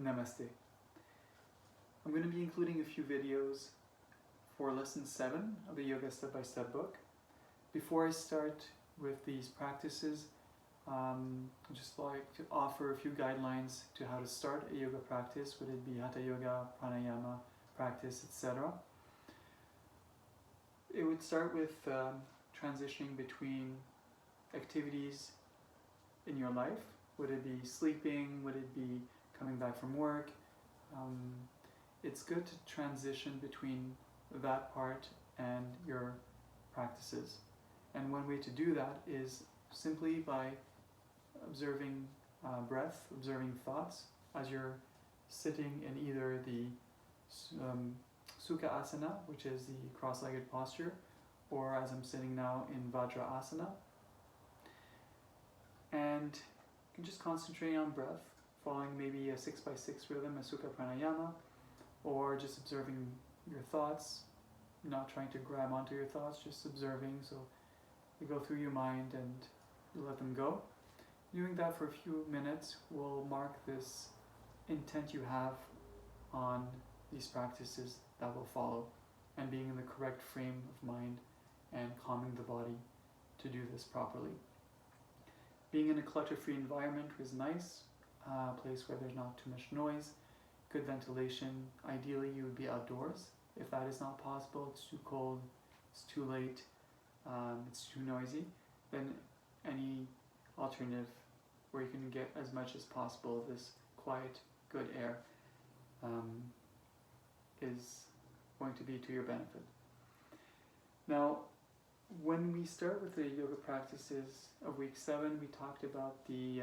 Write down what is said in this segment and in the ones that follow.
Namaste. I'm going to be including a few videos for lesson 7 of the Yoga Step-by-Step book. Before I start with these practices, I'd just like to offer a few guidelines to how to start a yoga practice, would it be Hatha Yoga, Pranayama practice, etc. It would start with transitioning between activities in your life. Would it be sleeping? Would it be coming back from work? It's good to transition between that part and your practices. And one way to do that is simply by observing breath, observing thoughts as you're sitting in either the Sukha Asana, which is the cross-legged posture, or as I'm sitting now in Vyagrah Asana. And you can just concentrate on breath, following maybe a 6x6 rhythm, a Sukha Pranayama, or just observing your thoughts, not trying to grab onto your thoughts, just observing. So you go through your mind and you let them go. Doing that for a few minutes will mark this intent you have on these practices that will follow, and being in the correct frame of mind and calming the body to do this properly. Being in a clutter-free environment is nice, a place where there's not too much noise, good ventilation. Ideally you would be outdoors. If that is not possible, it's too cold, it's too late, it's too noisy, then any alternative where you can get as much as possible of this quiet, good air is going to be to your benefit. Now, when we start with the yoga practices of week 7, we talked about the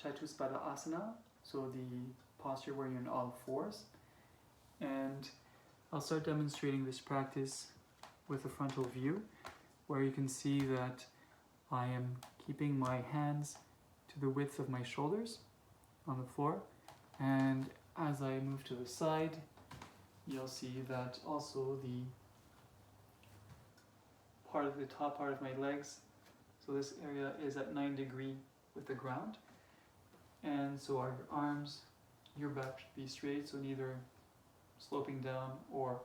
Chatus Asana, so the posture where you're in all fours. And I'll start demonstrating this practice with a frontal view, where you can see that I am keeping my hands to the width of my shoulders on the floor. And as I move to the side, you'll see that also the top part of my legs, so this area is at 9 degrees with the ground. And so are your arms, your back should be straight, so neither sloping down or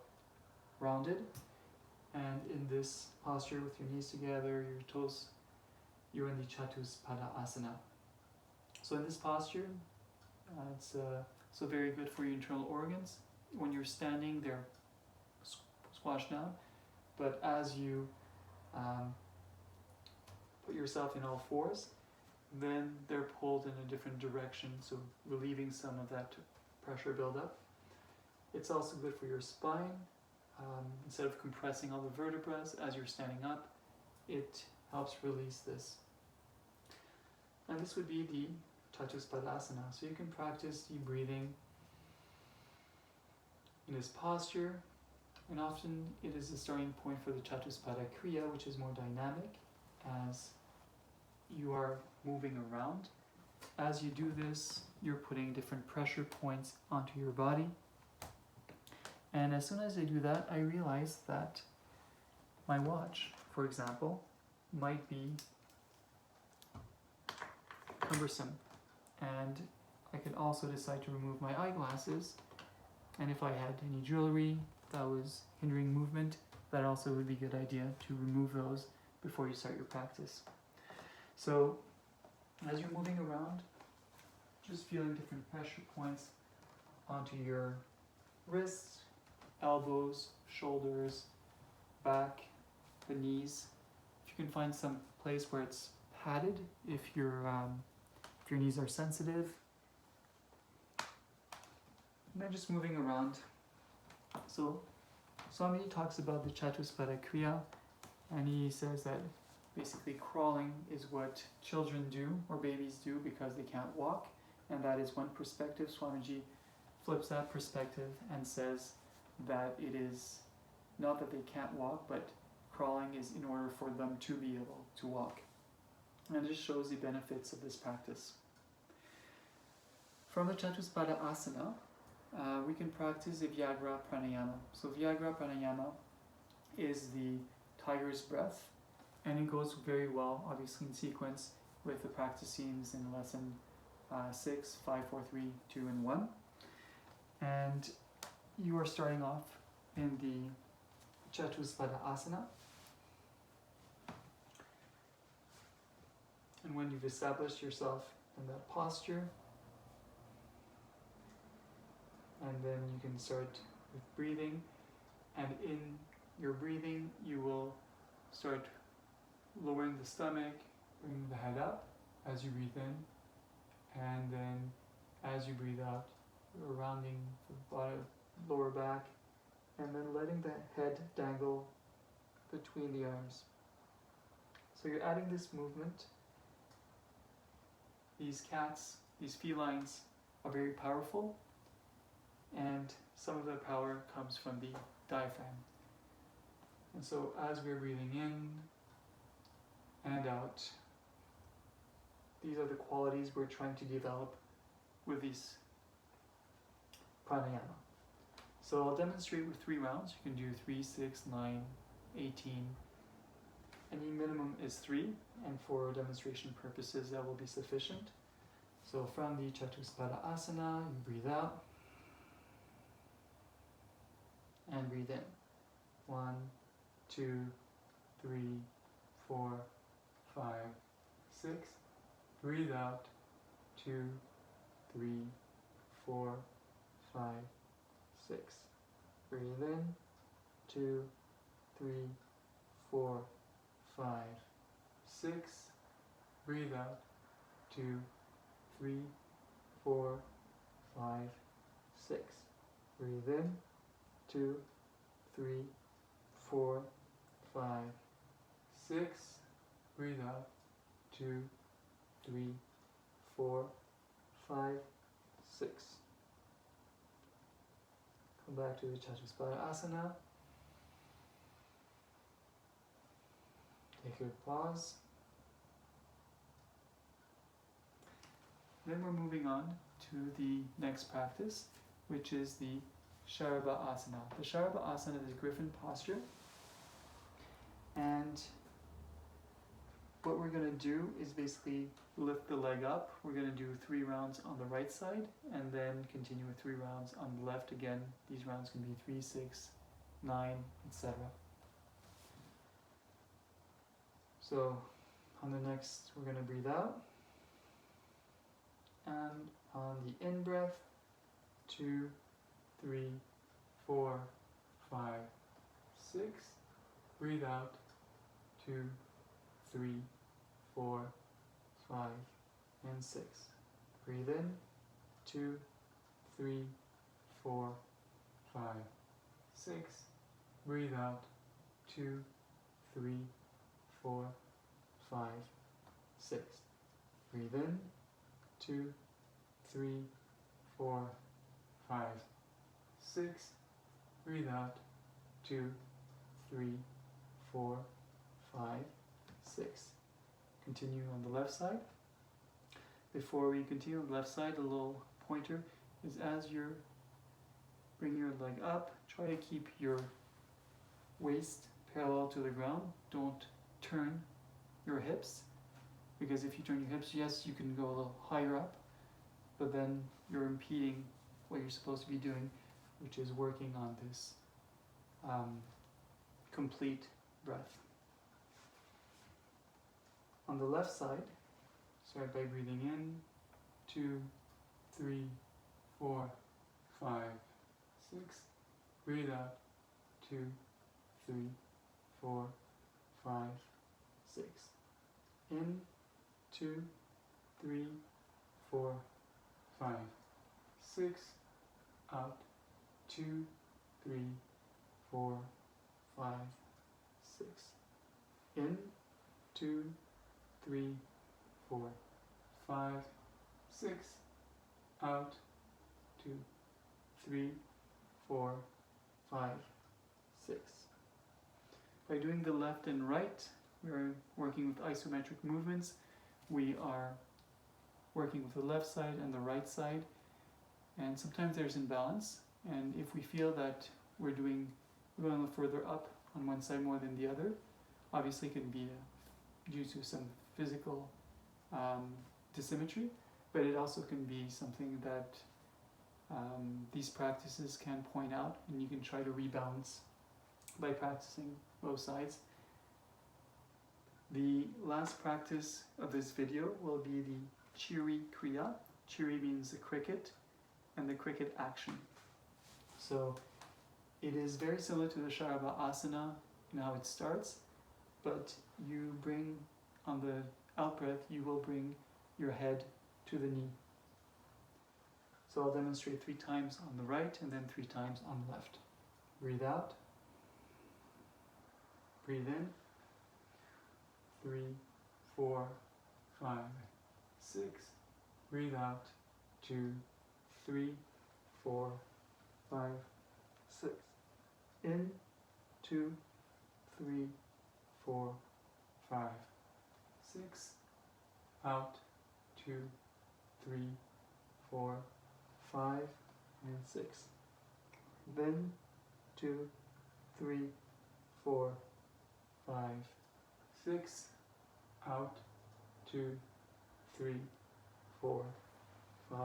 rounded. And in this posture with your knees together, your toes, you're in the Chatus Asana. So in this posture, it's so very good for your internal organs. When you're standing, they're squashed down, but as you put yourself in all fours, then they're pulled in a different direction, so relieving some of that pressure buildup. It's also good for your spine. Instead of compressing all the vertebrae as you're standing up, it helps release this. And this would be the Chatus Asana. So you can practice deep breathing in this posture, and often it is the starting point for the Chatus Kriya, which is more dynamic as you are moving around. As you do this, you're putting different pressure points onto your body. And as soon as I do that, I realize that my watch, for example, might be cumbersome. And I could also decide to remove my eyeglasses. And if I had any jewelry that was hindering movement, that also would be a good idea to remove those before you start your practice. So as you're moving around, just feeling different pressure points onto your wrists, elbows, shoulders, back, the knees. If you can find some place where it's padded, if your knees are sensitive. And then just moving around. So Swami talks about the Chatus Kriya, and he says that basically crawling is what children do or babies do because they can't walk, and that is one perspective. Swamiji flips that perspective and says that it is not that they can't walk, but crawling is in order for them to be able to walk. And it just shows the benefits of this practice. From the Chatus Asana, we can practice the Vyagrah Pranayama. So Vyagrah Pranayama is the tiger's breath, and it goes very well, obviously in sequence, with the practices in lesson 6, 5, 4, 3, 2, and 1. And you are starting off in the Chatus Asana. And when you've established yourself in that posture, and then you can start with breathing, and in your breathing you will start lowering the stomach, bringing the head up as you breathe in, and then as you breathe out, you're rounding the bottom, lower back, and then letting the head dangle between the arms. So you're adding this movement. These cats, these felines, are very powerful, and some of the power comes from the diaphragm. And so as we're breathing in and out, these are the qualities we're trying to develop with these pranayama. So I'll demonstrate with 3 rounds. You can do 3, 6, 9, 18. Any minimum is 3, and for demonstration purposes that will be sufficient. So from the Chatuspada Asana, you breathe out and breathe in. 1, 2, 3, 4, 5, 6. Breathe out. 2, 3, 4, 5, 6. Breathe in. 2, 3, 4, 5, 6. Breathe out. 2, 3, 4, 5, 6. Breathe in. 2, 3, 4, 5, 6. Breathe out. 2, 3, 4, 5, 6. Come back to the Chatuspada Asana. Take a pause. Then we're moving on to the next practice, which is the Sharabha Asana. The Sharabha Asana is a griffin posture. And what we're going to do is basically lift the leg up. We're going to do 3 rounds on the right side, and then continue with 3 rounds on the left. Again, these rounds can be 3, 6, 9, etc. So on the next, we're going to breathe out. And on the in breath, 2, 3, 4, 5, 6. Breathe out. 2, 3, 4, 5, and 6. Breathe in. 2, 3, 4, 5, 6. Breathe out. 2, 3, 4, 5, 6. Breathe in. 2, 3, 4, 5, 6. Breathe out. 2, 3, 4, 5, 6. Continue on the left side. Before we continue on the left side, a little pointer is as you're bringing your leg up, try to keep your waist parallel to the ground. Don't turn your hips, because if you turn your hips, yes, you can go a little higher up, but then you're impeding what you're supposed to be doing, which is working on this complete breath. On the left side, start by breathing in. 2, 3, 4, 5, 6. Breathe out. 2, 3, 4, 5, 6. In. 2, 3, 4, 5, 6. Out. 2, 3, 4, 5, 6. In. 2, 3, 4, 5, 6. Out. 2, 3, 4, 5, 6. By doing the left and right, we are working with isometric movements. We are working with the left side and the right side, and sometimes there's imbalance, and if we feel that we're going a little further up on one side more than the other, obviously it can be due to some physical dysymmetry, but it also can be something that these practices can point out, and you can try to rebalance by practicing both sides. The last practice of this video will be the Chiri Kriya. Chiri means the cricket, and the cricket action. So it is very similar to the Sharabha Asana in how it starts, but you bring, on the out breath, you will bring your head to the knee. So I'll demonstrate 3 times on the right and then 3 times on the left. Breathe out. Breathe in. 3, 4, 5, 6. Breathe out. 2, 3, 4, 5, 6. In. 2, 3, 4, 5, 6. Out. 2, 3, 4, 5, and 6. Then 2, 3, 4, 5, 6. Out. 2, 3, 4, 5,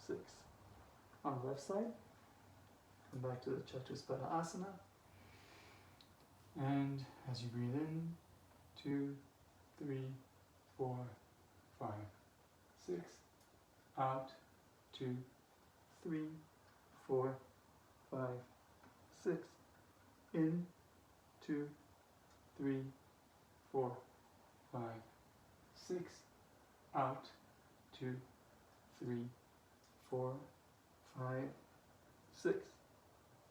6. On the left side, come back to the Chatus Asana. And as you breathe in, 2, 3, 4, 5, 6. Out. 2, 3, 4, 5, 6. In. 2, 3, 4, 5, 6. Out. 2, 3, 4, 5, 6.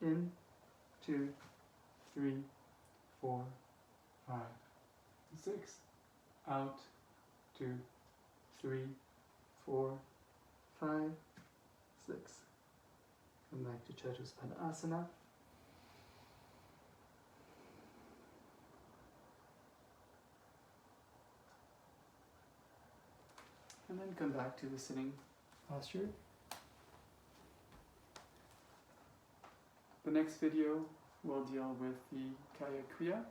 In. 2, 3, 4, 5, 6. Out. 2, 3, 4, 5, 6. Come back to Chatus Asana. And then come back to the sitting posture. The next video will deal with the Kriya.